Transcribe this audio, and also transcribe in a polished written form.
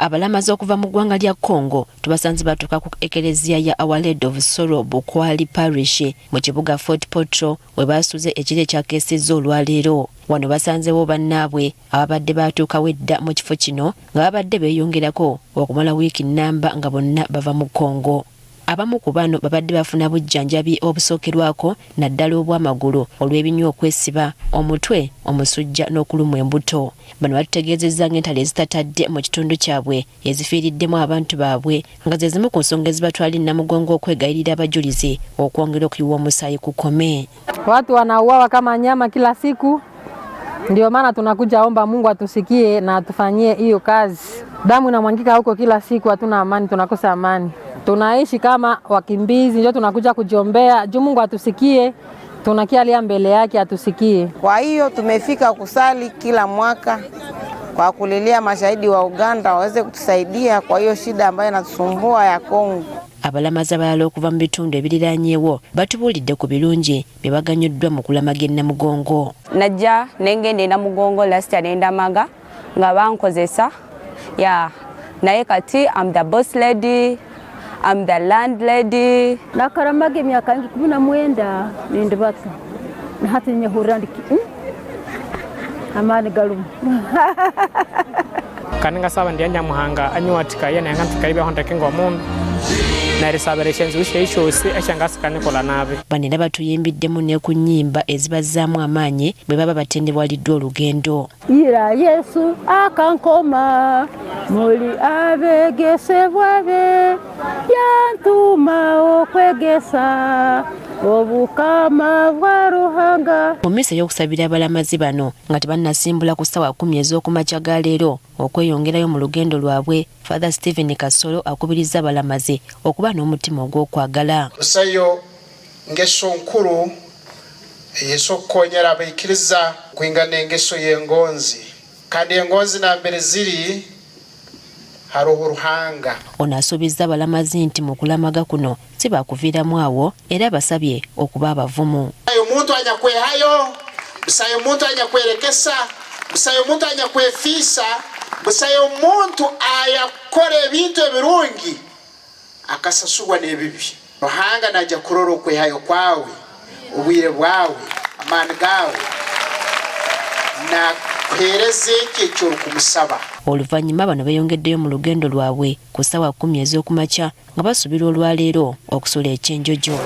Abalamazi okuva mu ggwanga lya Congo tubasanze batuuka ku ekereziya ya Our Lady of Sorrow Bukwali Parish mu kibuga Fort Portal we baasuze ekire kyakesezza olwaleero. Wano basanzewo banaabwe ababadde batuukawo edda mu kifo kino nga babadde beeyongerako okumala wiiki nnamba nga bonna bava mu Congo. Abamu ku bano babadde bafuna bujjanjabi obusookerwako naddala obw'amagulu olw'ebinywa okwesiba omutwe omusujja n'okulumwa embuto. Bano batutegeezezza ng'entalo ezitatadde mu kitundu kyabwe ezifiiriddemu abantu baabwe nga ze zimu ku nsonga ezibatwala Namugongo okwegayirira abajulizi okwongera okuyiwa omusaayi kukome. Watu wanauawa kama nyama kila siku, ndio maana tunakuja omba Mungu atusikie na atufanyie hiyo kazi. Damu inamwangika huko kila siku, hatuna amani, tunakosa amani. Tunaishi kama wakimbizi, ndio tunakuja kujiombea juu Mungu atusikie, tunakialia mbele yake atusikie. Kwa hiyo tumefika kusali kila mwaka kwa kulilia mashahidi wa Uganda waweze kutusaidia kwa hiyo shida ambayo inatusumbua ya Congo. Abalamazi abalala okuva mu bitundu ebiriraanyeewo batubuulidde ku birungi bye baganyuddwa mu kulamaga Namugongo. Najja nengende Namugongo last year nendamaga nga bankozesa naye kati I'm the boss lady, I'm the landlady. Nakaramaga emyaka 19 nendibaka hati nyehurandiki amani galumu kaninga saba ndi Nyamuhanga anywatika yene ngantika ibe hontakengo omundu narisabereshenzi wishe ishose eshangasikane kola nabe. Banene batuyimbiddemu ne ku nnyimba ezibazzaamu amaanyi bwe baba batendebwaliddwa olugendo. Ira Yesu akankoma muli abegesebwa be yantuma okwegesa obukama bwa Ruhanga. Mu mmisa y'okusabira abalamazi bano nga tebannasimbula ku ssaawa 10 ez'okumakya galeero okweyongerayo mu lugendo lwabwe, Father Stephen Kasolo akubiriza abalamazi okuba n'omutima ogw'okwagala. Tusayo ngeso nkulu ey'okukoonyera abaikiriza kwingana engeso y'engonzi, kandi engonzi nambere ziri hariho Ruhanga. Ono asuubizza abalamazi nti mu kulamaga kuno si baakuviiramu awo era basabye okuba abavumu. Omuntu anyakwehayo, busayo omuntu anyakwerekesa, busayo omuntu anyakwefiisa, busayo omuntu ayakora ebintu ebirungi akasasulwa n'ebibi. Ruhanga najja kurora okwehayo kwawe, obwire bwawe, amaani gaawe na kuheereza ekyo eky'okumusaba. Oluvannyuma bano beeyongeddeyo mu lugendo lwabwe ku ssaawa 10 ez'okumakya nga basuubira olwaleero okusula ekyenjojo.